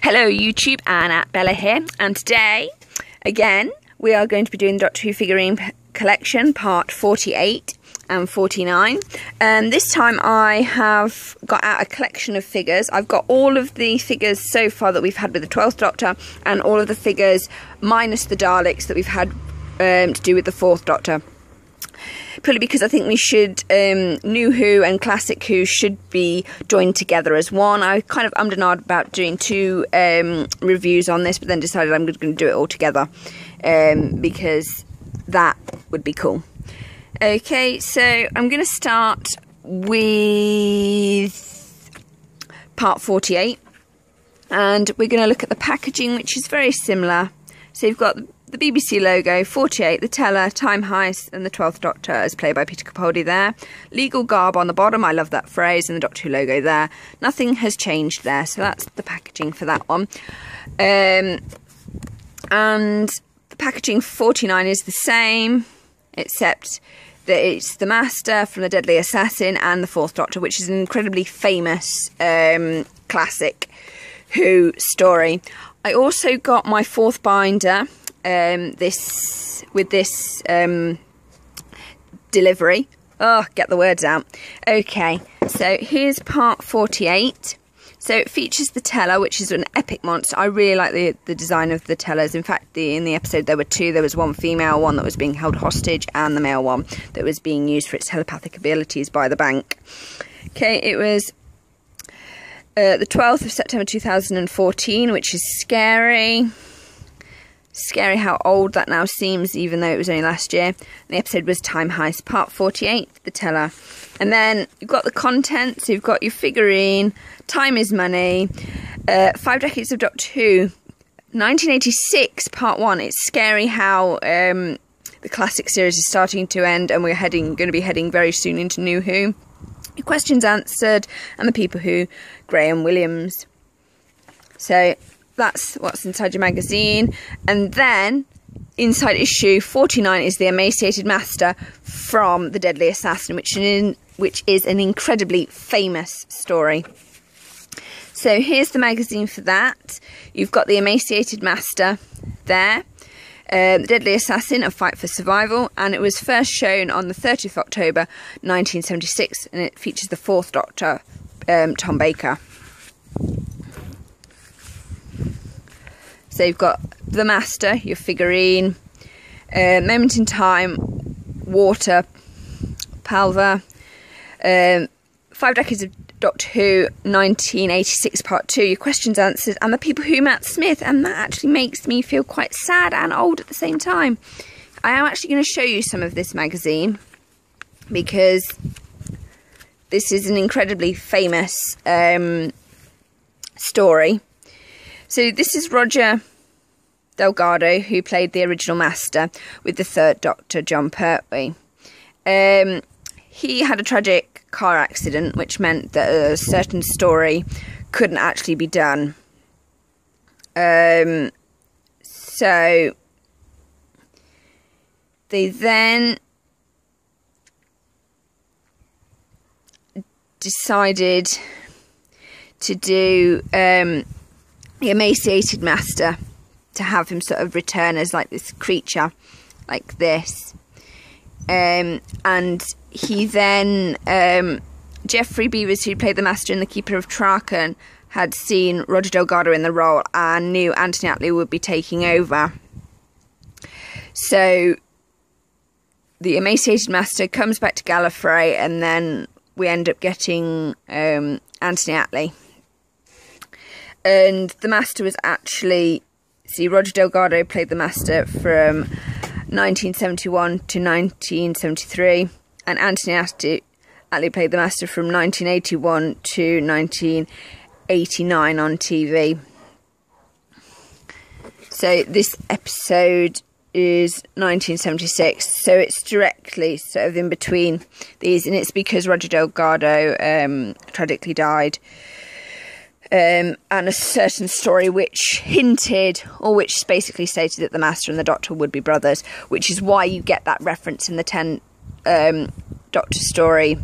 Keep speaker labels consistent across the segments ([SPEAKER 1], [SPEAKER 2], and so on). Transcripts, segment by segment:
[SPEAKER 1] Hello YouTube, Anna Bella here, and today, again, we are going to be doing the Doctor Who figurine collection, part 48 and 49. This time I have got out a collection of figures. I've got all of the figures so far that we've had with the 12th Doctor, and all of the figures minus the Daleks that we've had to do with the 4th Doctor. Purely because I think we should, New Who and Classic Who should be joined together as one. I kind of ummed and ahed about doing two reviews on this, but then decided I'm going to do it all together because that would be cool. Okay, so I'm going to start with part 48, and we're going to look at the packaging, which is very similar. So you've got the BBC logo, 48, the teller, time heist, and the 12th Doctor as played by Peter Capaldi there. Legal garb on the bottom, I love that phrase, and the Doctor Who logo there. Nothing has changed there, so that's the packaging for that one. And the packaging for 49 is the same, except that it's the Master from the Deadly Assassin and the 4th Doctor, which is an incredibly famous classic Who story. I also got my 4th binder this delivery. Oh, get the words out. Okay, so here's part 48. So it features the teller, which is an epic monster. I really like the design of the tellers. In fact, in the episode there were two. There was one female one that was being held hostage, and the male one that was being used for its telepathic abilities by the bank. Okay, it was the 12th of September 2014, which is scary. Scary how old that now seems, even though it was only last year. The episode was Time Heist, part 48, the teller. And then you've got the contents, you've got your figurine, Time is Money, 5 Decades of Doctor Who, 1986, part 1. It's scary how the classic series is starting to end, and we're going to be heading very soon into New Who. Your questions answered, and the People Who, Graham Williams. So that's what's inside your magazine. And then inside issue 49 is the Emaciated Master from the Deadly Assassin, which is an incredibly famous story. So here's the magazine for that. You've got the Emaciated Master there, the Deadly Assassin, A Fight for Survival, and it was first shown on the 30th of October 1976, and it features the 4th Doctor, Tom Baker. So you've got the Master, your figurine, Moment in Time, Water, Palva, 5 Decades of Doctor Who, 1986 part 2, your questions answered, and the People Who, Matt Smith. And that actually makes me feel quite sad and old at the same time. I am actually going to show you some of this magazine, because this is an incredibly famous story. So this is Roger Delgado, who played the original Master with the 3rd Doctor, John Pertwee. He had a tragic car accident, which meant that a certain story couldn't actually be done. So they then decided to do the Emaciated Master, to have him sort of return as like this creature like this, and he then Geoffrey Beevers, who played the Master in The Keeper of Traken, had seen Roger Delgado in the role and knew Anthony Attlee would be taking over. So the Emaciated Master comes back to Gallifrey, and then we end up getting Anthony Attlee. And the Master was actually, Roger Delgado played the Master from 1971 to 1973, and Anthony Attlee played the Master from 1981 to 1989 on TV. So this episode is 1976, so it's directly sort of in between these, and it's because Roger Delgado tragically died. And a certain story which hinted, or which basically stated that the Master and the Doctor would be brothers, which is why you get that reference in the 10 Doctor story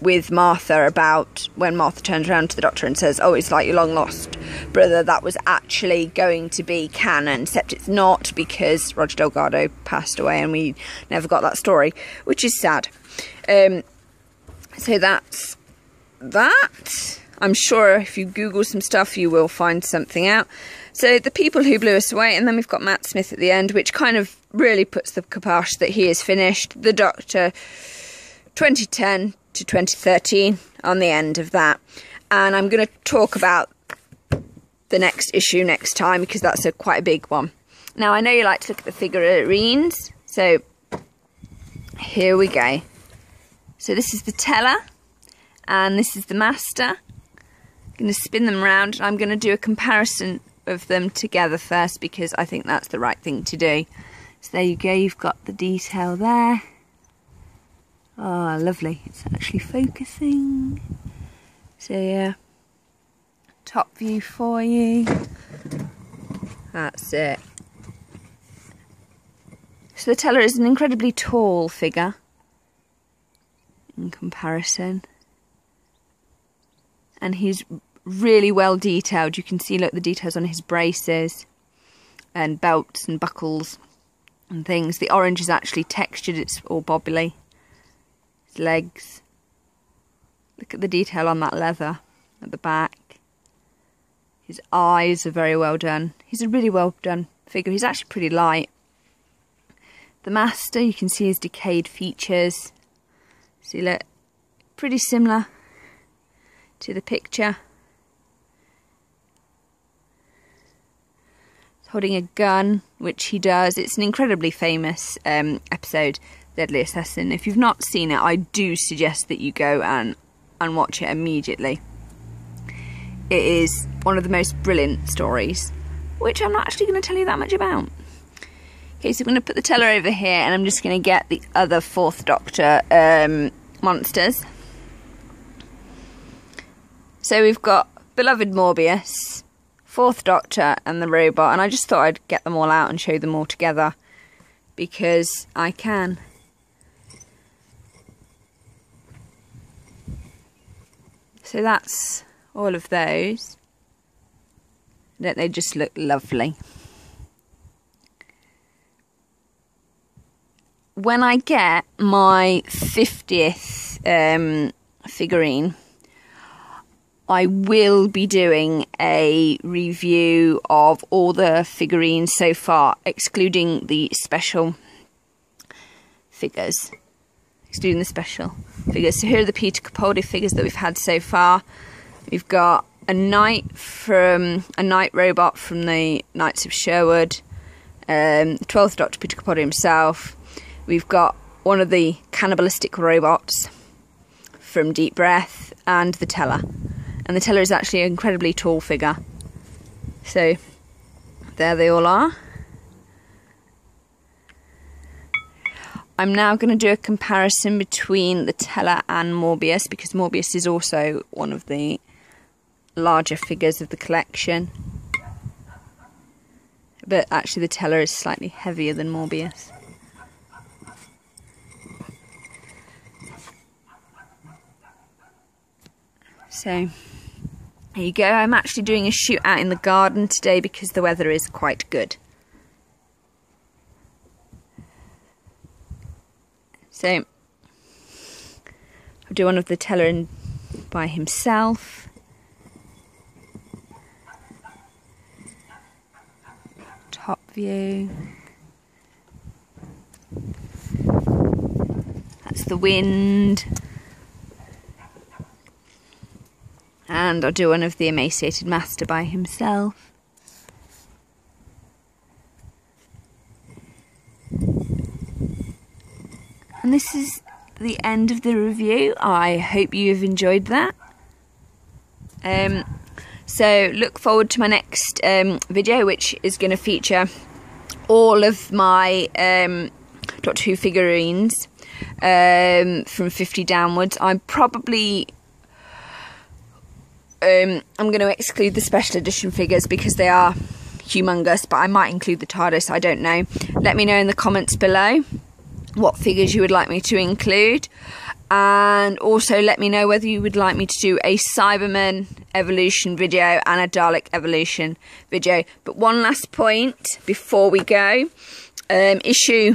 [SPEAKER 1] with Martha about when Martha turns around to the Doctor and says, oh, it's like your long lost brother, that was actually going to be canon, except it's not, because Roger Delgado passed away and we never got that story, which is sad. So that's that. I'm sure if you Google some stuff you will find something out. So the people who blew us away, and then we've got Matt Smith at the end, which kind of really puts the kibosh that he is finished. The Doctor 2010 to 2013 on the end of that. And I'm going to talk about the next issue next time, because that's quite a big one. Now, I know you like to look at the figurines, so here we go. So this is the teller, and this is the master. I'm going to spin them around, and I'm going to do a comparison of them together first, because I think that's the right thing to do. So there you go, you've got the detail there. Oh, lovely. It's actually focusing. So yeah, top view for you. That's it. So the teller is an incredibly tall figure in comparison. And he's really well detailed. You can see, look, the details on his braces and belts and buckles and things. The orange is actually textured, it's all bobbly. His legs. Look at the detail on that leather at the back. His eyes are very well done. He's a really well done figure. He's actually pretty light. The master, you can see his decayed features. See, look, pretty similar to the picture. He's holding a gun, which he does. It's an incredibly famous episode, Deadly Assassin. If you've not seen it, I do suggest that you go and watch it immediately. It is one of the most brilliant stories, which I'm not actually going to tell you that much about. Okay, so I'm going to put the teller over here, and I'm just going to get the other Fourth Doctor monsters. So we've got beloved Morbius, Fourth Doctor, and the robot, and I just thought I'd get them all out and show them all together, because I can. So that's all of those. Don't they just look lovely? When I get my 50th figurine, I will be doing a review of all the figurines so far, excluding the special figures. Excluding the special figures. So here are the Peter Capaldi figures that we've had so far. We've got a knight robot from the Knights of Sherwood, the 12th Doctor, Peter Capaldi himself. We've got one of the cannibalistic robots from Deep Breath, and the teller. And the teller is actually an incredibly tall figure. So there they all are. I'm now going to do a comparison between the teller and Morbius, because Morbius is also one of the larger figures of the collection. But actually the teller is slightly heavier than Morbius. So there you go. I'm actually doing a shoot out in the garden today because the weather is quite good. So I'll do one of the teller by himself. Top view. That's the wind. And I'll do one of the emaciated master by himself. And this is the end of the review. I hope you've enjoyed that. So look forward to my next video, which is going to feature all of my Doctor Who figurines from 50 downwards. I'm probably I'm going to exclude the special edition figures because they are humongous, but I might include the TARDIS, I don't know. Let me know in the comments below what figures you would like me to include. And also let me know whether you would like me to do a Cyberman evolution video and a Dalek evolution video. But one last point before we go. Issue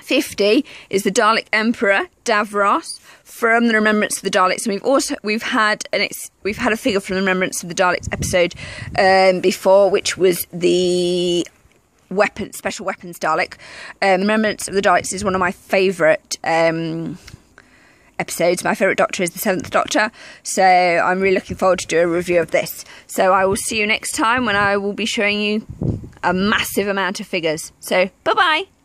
[SPEAKER 1] 50 is the Dalek Emperor Davros from the Remembrance of the Daleks, and we've had a figure from the Remembrance of the Daleks episode before, which was the special weapons Dalek. The Remembrance of the Daleks is one of my favourite episodes. My favourite Doctor is the 7th Doctor, so I'm really looking forward to do a review of this. So I will see you next time when I will be showing you a massive amount of figures. So bye bye.